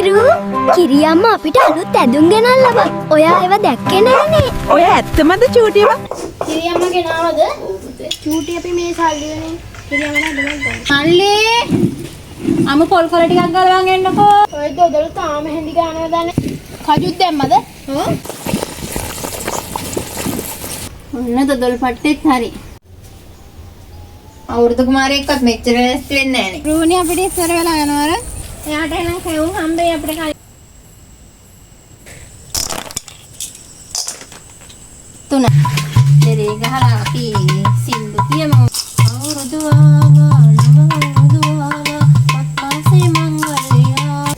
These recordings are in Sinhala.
හිරු කිරියම්ම අපිට අලුත් ඇඳුම් ගෙනල්ලා. ඔයා ඒව දැක්කේ නෑනේ. ඔය ඇත්තමද චූටිව? කිරියම්ම ගෙනාවද? චූටි අපි මේ සල්ලිවනේ. කිරියම්ම නේද මම. සල්ලි. අමු පොල් කොල ටිකක් ගලවන් එන්නකෝ. ඔය දොඩල තාම හැඳි ගන්නව දන්නේ. කජුත් දැම්මද? ඔව්. ඔන්න දොඩල් පට්ටෙත් හරි. අවුරුදු කුමාරයෙක්වත් මෙච්චර ඇස්ති වෙන්නේ නෑනේ. රෝණි අපිට ඉස්සර වෙලා යනවර. එයාට එනම් කැවුම් හම්බෙයි අපිට කලින්. තුන. දෙරේ ගහලා අපි සින්දු කියමු. අවුරුදු ආවා නවරුදු ආවා පත්පාසේ මංගලයා.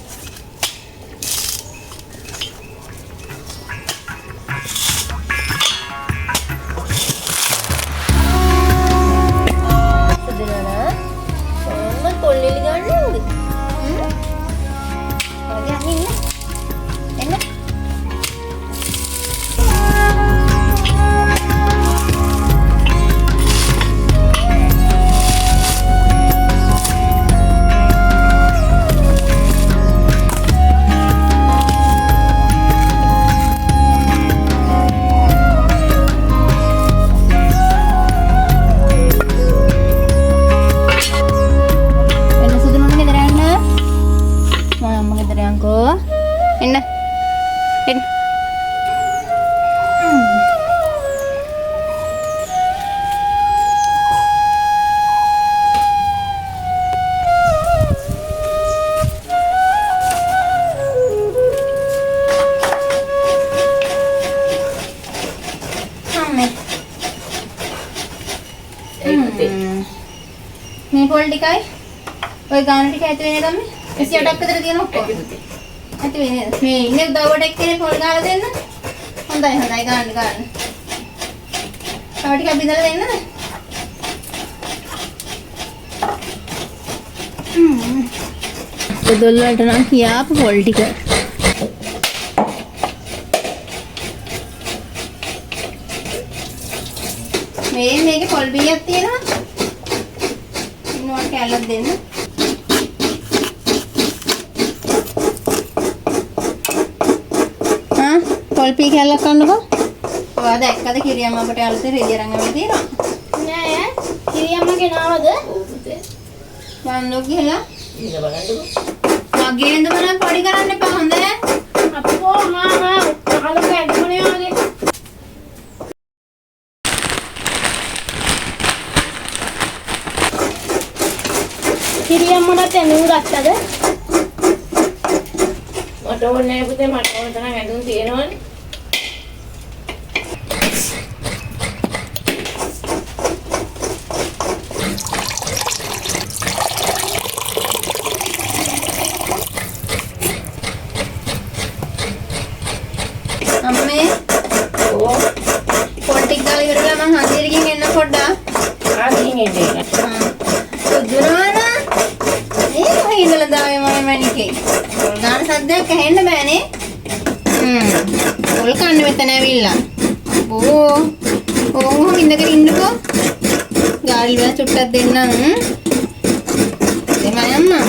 මේ පොල් ටිකයි ඔය ගාන ටික ඇති වෙන්නේ තමයි 28ක් විතර තියෙන ඔක්කොම ඇති වෙන්නේ මේ ඉන්නේ උදව්වට එක්කනේ පොල් ගාලා දෙන්න හොඳයි ගාන්න තව ටිකක් බිඳලා දෙන්නද දොල් වලට නම් කියාපු පොල් ටික මේකේ පොල් බීයක් තියෙනවා ඉන්නවට කැල්ලක් දෙන්න පොල් පී කැල්ලක් ගන්නකෝ ඔයා දැක්කද කිරියම්ම අපට අලුතෙන් රෙදි අරන් ආවද තියෙනවා නෑ කිරියම්ම ගෙනාවද වන්නෝ කියලා ඉන්න බලන්නකෝ මගේ ඇඳුම නම් පොඩි කරන්න එපා හොඳ අපෝ හා අහලක ඇඳුමනේ ආගේ කිරියම්මට ඇඳුම් ගත්තද? මට ඕනේ නෑ පුතේ මට ඕන තරම් ඇඳුම් තියෙනවනේ. අම්මේ ඕ පොල් ටික ගාලා ඉවරලා මං හන්දියකින් එන්න පොඩ්ඩක්. ආදින් එන්නේ. දුරවනා ඉඳලා දාවේ මම මණිකේ. ගාන සද්දයක් ඇහෙන්න බෑනේ. පොල් කන්න මෙතන ඇවිල්ලා. ඕ ඉඳගෙන ඉන්නකෝ. ගාල් වල චුට්ටක් දෙන්නම්. එමය අම්මා.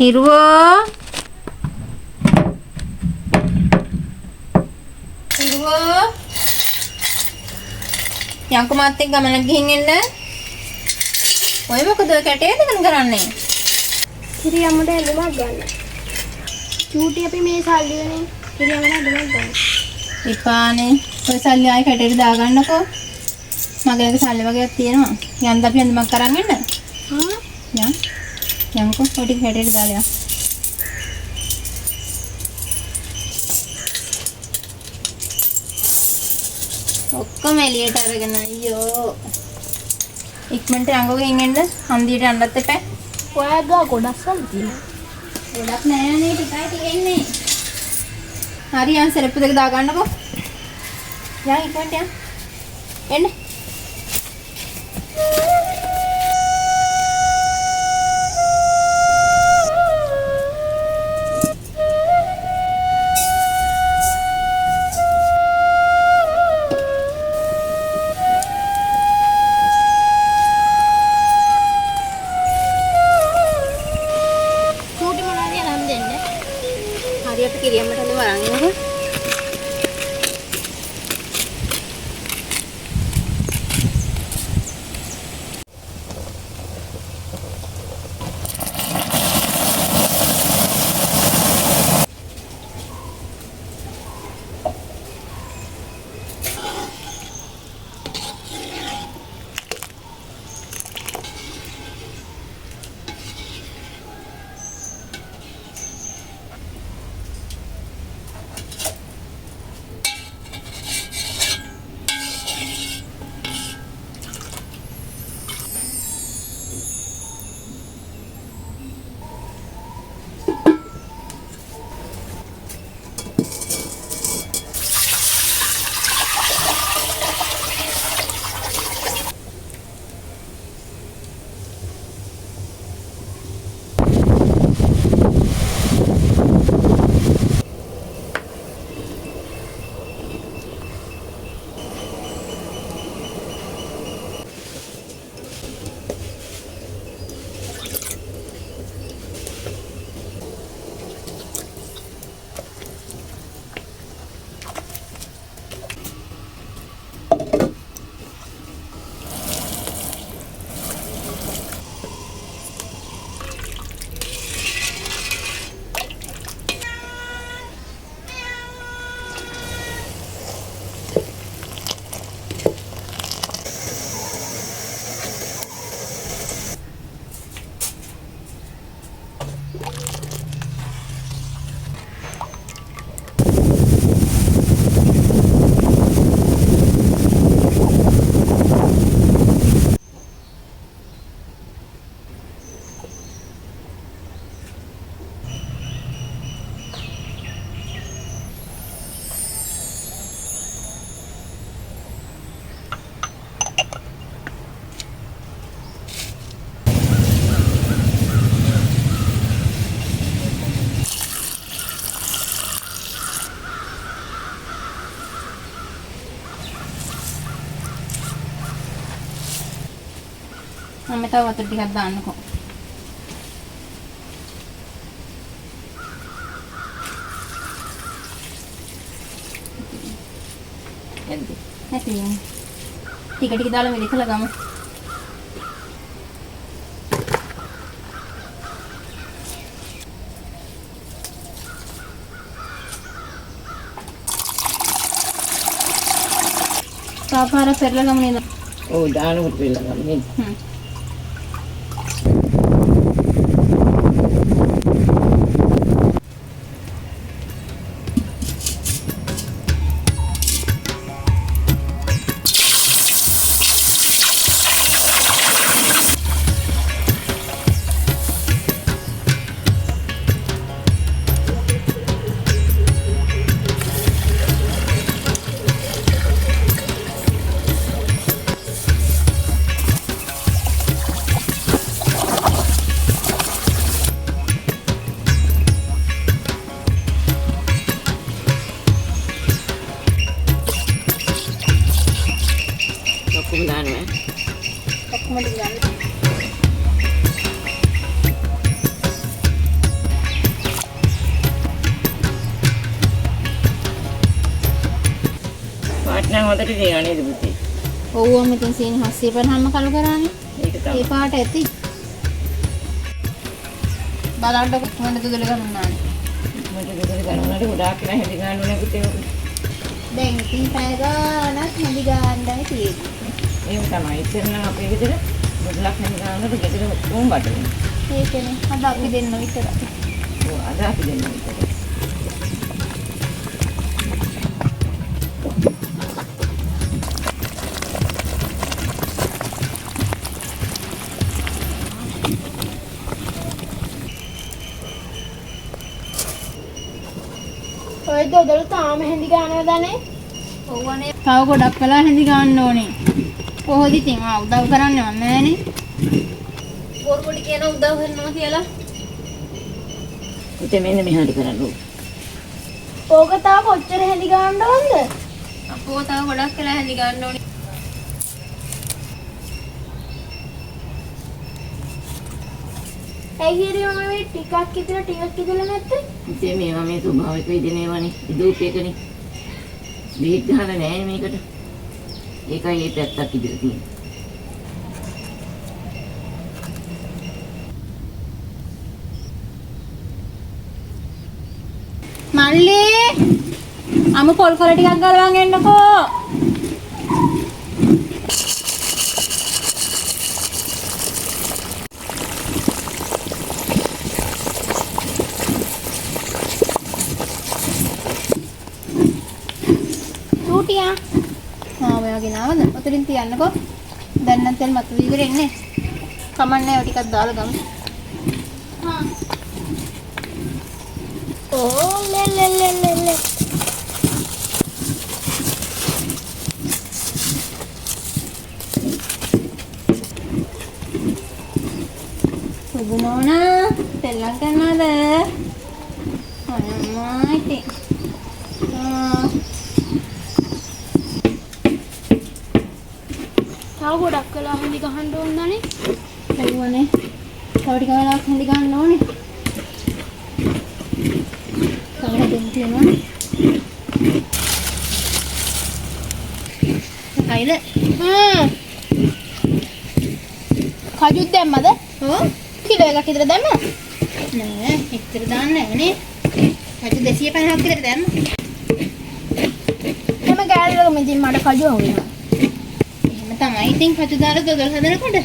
හිරුවෝ යංකු මාත් එක්ක ගමනක් ගිහින් එන්න. ඔය මොකද ඔය කැටේ දෙකන කරන්නේ? කිරියම්මට ඇඳුමක් ගන්න. චූටි අපි මේ සල්ලි වනේ කිරියම්මට ඇඳුමක් ගන්න. ඉපානේ ඔය සල්ලි ආයි කැටේට දාගන්නකෝ. මගේ ළඟ සල්ලි වගේක් තියෙනවා. යන්න අපි ඇඳුමක් අරන් එන්න. යන්න. යන්කෝ පොඩි කැටේට දාලා ඔක්කොම එළියට අරගෙන අයියෝ ඉක්මනට යංගෝ ගෙන් එන්න හන්දියට යන්නත් එපා ඔයා ගා ගොඩක් සල්ලි තියෙනවා ගොඩක් නෑ නේ ටිකයි තියෙන්නේ හරි යන් සෙරප්පු දෙක දා ගන්නකෝ යන් ඉක්මනට යන් එන්න මම තව වතුර ටිකක් දාන්නකෝ. නැති ටික ටික දාලා මෙලිකලා ගමු. පාපාර පෙරලා ගමු නේද? ඔව් දානකොට පෙරලා ගමු නේද? ඔක්කොම දානවා. ඔක්කොම ටික දාන්න. පාට්නම් හොදට දෙනවා නේද පුතේ? ඔව් මෙතන සීනි 750ම කළු කරානේ. ඒක තමයි. ඒ පාට ඇති. බලන්න කොහොමද දුදල ගන්නානේ. මට ගෙදර ගන්නවලට ගොඩාක් වෙලා හැදි ගන්න ඕනේ පුතේ ඔක. දැන් ඉතින් පැය ගානක් හැදි ගන්නයි තියෙන්නේ. ඒක තමයි. ඉතින් නම් අපේ ගෙදර ගොඩක් හැදි ගන්නකොට ගෙදර කොහොම බඩනේ. ඒකනේ. අද අපි දෙන්න විතරයි. ඔව් අද අපි දෙන්න විතරයි. ඔය දොඩල තාම හැඳි ගන්නවදනේ? ඔව්වනේ. තව ගොඩක් වෙලා හැඳි ගන්න ඕනේ. කොහොද ඉතින් උදව් කරන්නව නෑනේ. බොරුපොඩි කියන උදව් කරනවා කියලා. පුතේ මෙන්න මෙහාට කරන්න ඕක. ඕක තව කොච්චර හැඳි ගන්න ඕනද? අපෝ තව ගොඩක් වෙලා හැඳි ගන්න ඕනේ. ඇයි හිරියම මේ ටිකක් ඉදලා නැත්තේ? ඉතින් මේවා මේ ස්වභාවික විදිනේවනේ. ඉදූපේකනේ. බීජ ගහලා නැහැ මේකට. ඒකයි මේ පැත්තක් ඉදලා තියෙන්නේ. මල්ලි අමු පොල් කොල ටිකක් ගලවන් එන්නකෝ. ටූටියා ඔයා ගෙනාවද? ඔතනින් තියන්නකෝ. දැන් නම් තෙල් මතු වී ඉවරෙන්නේ. කමන්නේ ඔය ටිකක් දාලා ගමු. හා. ඕ ලෙ. සුබුනෝනා තෙල්ලක් ගන්නවද? අම්මා ඉතින්. තව ගොඩක් වෙලා හඳි ගහන්න ඕනනේ. එළුවනේ. තව ටික වෙලාවක් හඳි ගන්න ඕනේ. තව දෙන්න තියෙනවා. කයිද? කජුත් දැම්මද? ඔව්. කිලෝ එකක් විතර දැම්මා? නෑ, එච්චර දාන්නේ නෑනේ. කජු 250ක් විතර දැම්මා. එම ගෑල්ලක මෙදින් මට කජු හොයනවා. තමයි ඉතින් කචු දාලා දොඩල් හදනකොට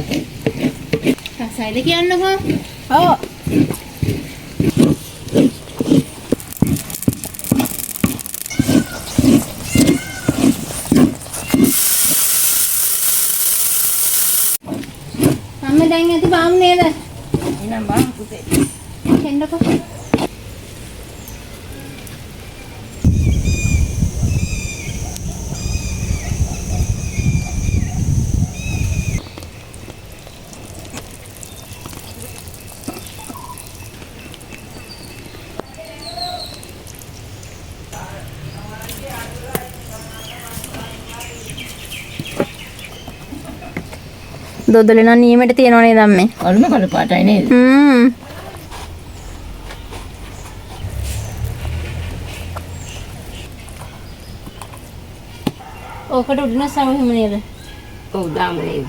රසයිද කියන්නකෝ. ඔව්. අම්ම දැන් ඇති බාම් නේද? එහෙනම් බාම් පුතේ. එන්නකෝ. දොදල නම් නියමට තියනවනේ දැම්මේ. කළුම කළු පාටයි නේද? ඕකට උඩින සම හිම නේද? ඔව් දාමු නේද?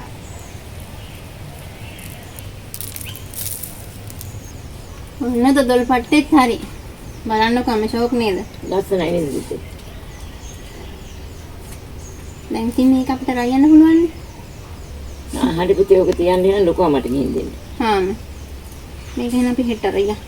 ඔන්න දොදල් පට්ටෙත් හරි. බලන්නකො අමශෝක් නේද? ලස්සනයි නේද පුතේ? දැන් ඉතින් මේක අපිට රයන්න පුළුවන් නේ. හරි පුතේ ඔක තියන්න යන ලොකෝ මට ගිහින් දෙන්න. හාම. මේක එහෙනම් අපි හෙට අරගෙන.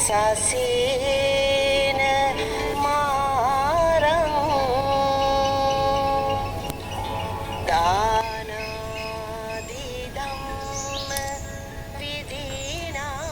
සසේන මාරං දානාදි ධම්ම විදීනා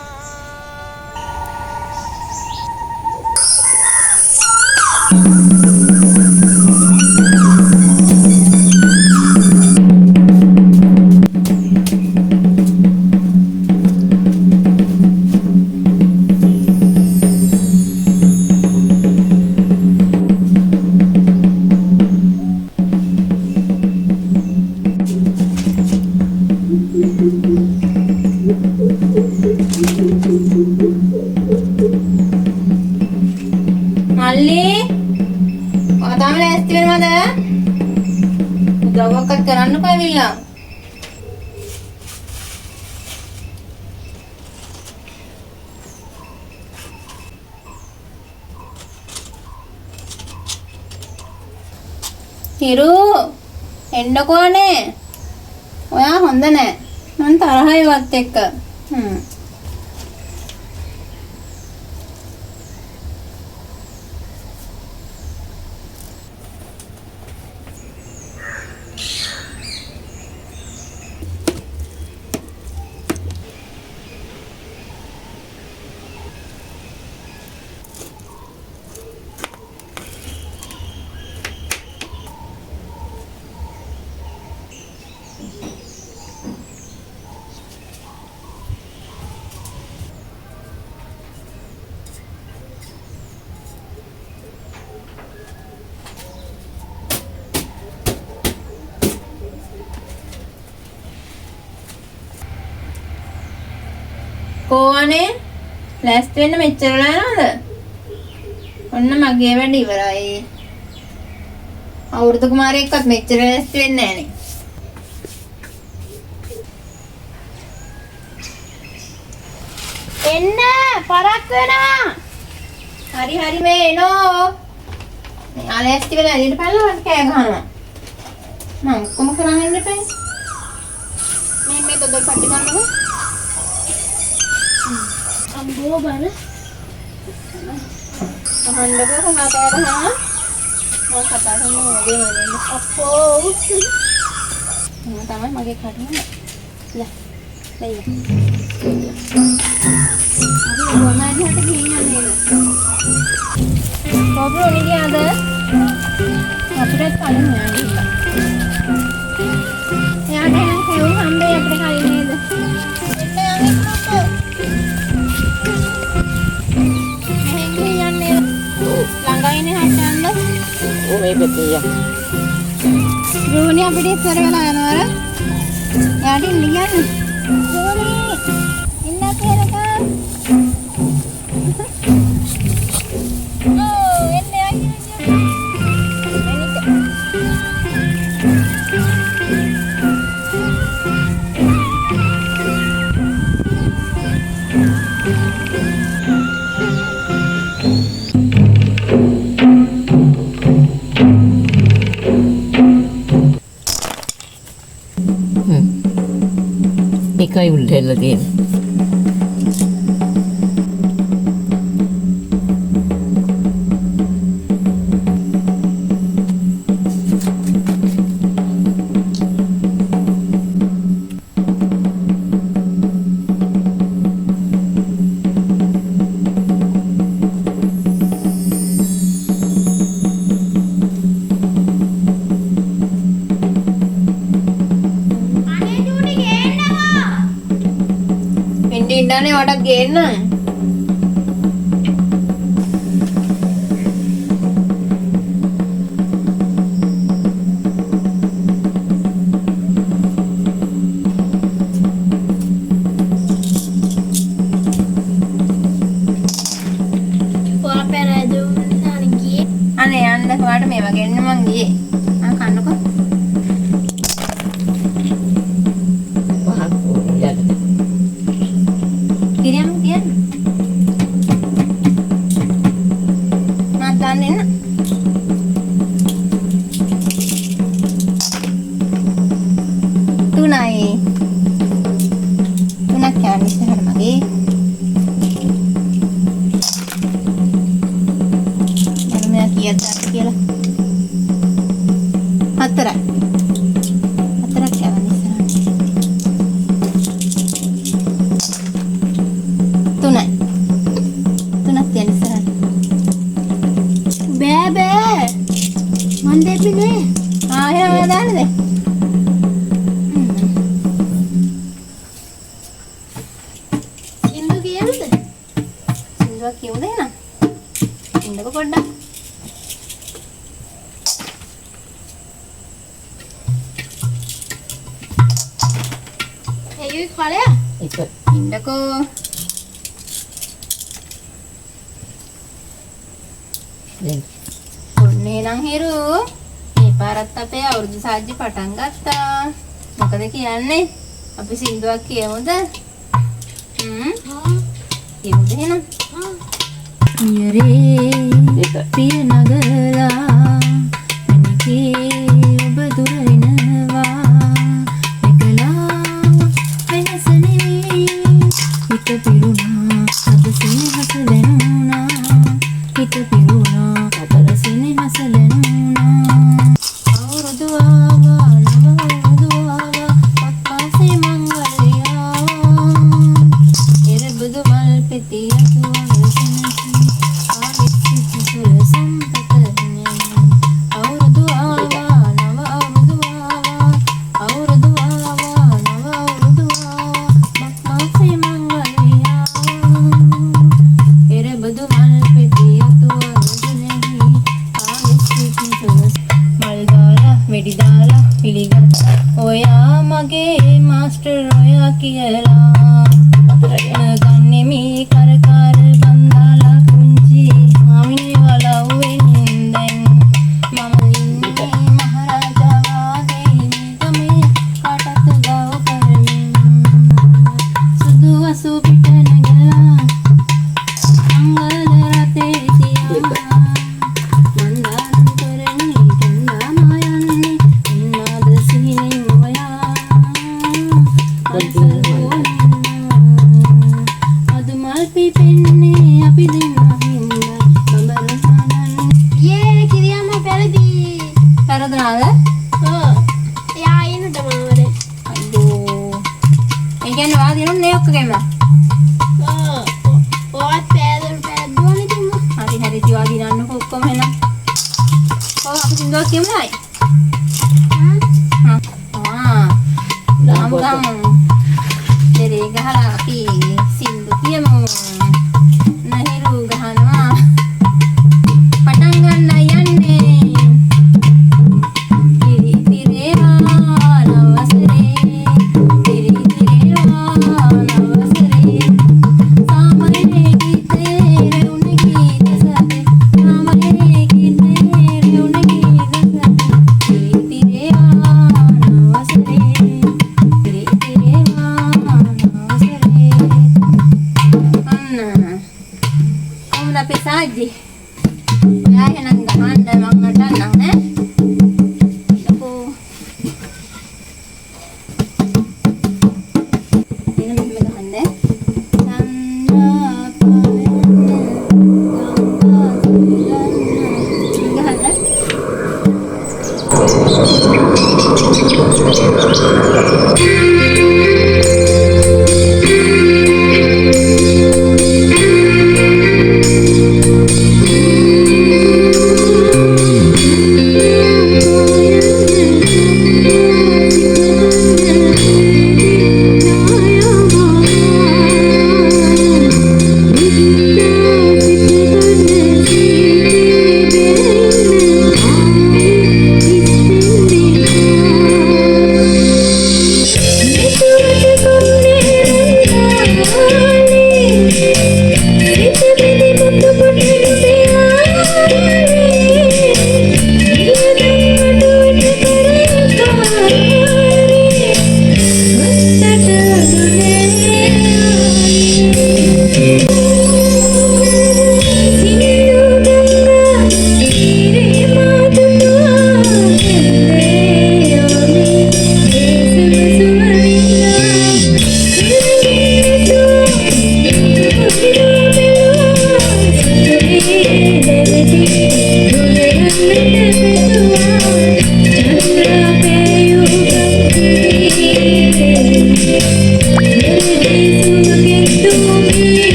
මල්ලි ඔතම ලෑස්ති වෙනවද? උදව්වක්වත් කරන්නකෝ ඇවිල්ලා. හිරු එන්නකෝනේ. ඔයා හොඳ නෑ. මං තරහයි වත් එක්ක. කොහොනේ ලෑස්ති වෙන්න මෙච්චර වෙලා යනවද? ඔන්න මගේ වැඩ ඉවරයි. අවුරුදු කුමාරයෙක්වත් මෙච්චර ලෑස්ති වෙන්නේ නැහනේ. එන්න පරක් වෙනවා. හරි හරි මේ එනෝ. මෙයා ලෑස්ති වෙලා එළියට පැනලා මට කෑ ගහනවා. මම කොහොම කරන්නේ ඉන්නේ? මේ දොඩ පටි ගන්නකො. අම්බෝ බල අහන්නකෝ කොහා කෑගහන මම කතා කරනවා වගේ මනේ අපෝ මම තමයි මගේ කඩේ ලා ලයි අපි ගොනාට ගිහින් යන්නේ කොබ්‍රෝ නිගියාද අපිට කලින් යන්න එයාට හැවුම් හම්බේ අපිට කලින් නේද මේ පැත්තේ යන්න. රෝණි අපිට ඉස්සර වෙලා යනවා අර. යාට ඉන්න කියන්නේ. රෝණි ඉන්න කියලා. ඕ එන්නේ අයියෝ. එකයි උල්ලෙල්ල තියෙන්නේ. ඉන්නනේ වඩක් ගේන්න. අනේ යන්න ඔයාට මේවා ගෙන්න මං ගියේ. කන්නකෝ. කිරියම් කියන්න. මම දන්නේ නැහැ. තුනයි. තුනක් කියන්නේ ඉස්සරහට මගේ. මම කීයද කියලා. හතරයි. හතරක් කියන්නේ ඉස්සරහට. තුනයි. තුනක් කියන්නේ ඉස්සරහට. බෑ. මන් දෙපිනේ. එහෙනම් ඔයා දාන්නද? සින්දු කියන්නද? සින්දුවක් කියමුද එහෙනම්? ඉන්නකො පොඩ්ඩක්. ඒයි කලයා. එක ඉන්නකෝ. දැන් ඔන්නේ නම් හිරු මේ පාරත් අපේ අවුරුදු සාජ්‍ය පටන් ගත්තා. මොකද කියන්නේ? අපි සින්දුවක් කියමුද? කියමුද එහෙනම්? නියරේ පිය නගලා මනිකේ ඔබ දුර එනවා එකලා වෙනසනේ හිත පිරුණා අද සිනහස දැනුණා හිත පිරුණා අද සිනහස දැනුණා අවුරුදු ආවා නව අවුරුදු ආවා පත්පාසේ මංගලයා එරබුදු මල් පෙතියක් ඔයා මගේ මාස්ටර් ඔයා කියලා ගන්නේ මේ කරකාර බන්දාලා කුංචි ආමිනේ වලව්වෙන් දැන් මම ඉන්නේ මහරජා වාගේ ගමේ කාටත් ගව කරමින් සුදු වසු පිට නැගලා අංගල රතේ තියා අපි සාජ්ජි. ඔයා එහෙනම් ගහන්න මම නටන්නම් ඈ. අපෝ. එන්න මෙහෙම ගහන්න.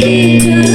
Thank you.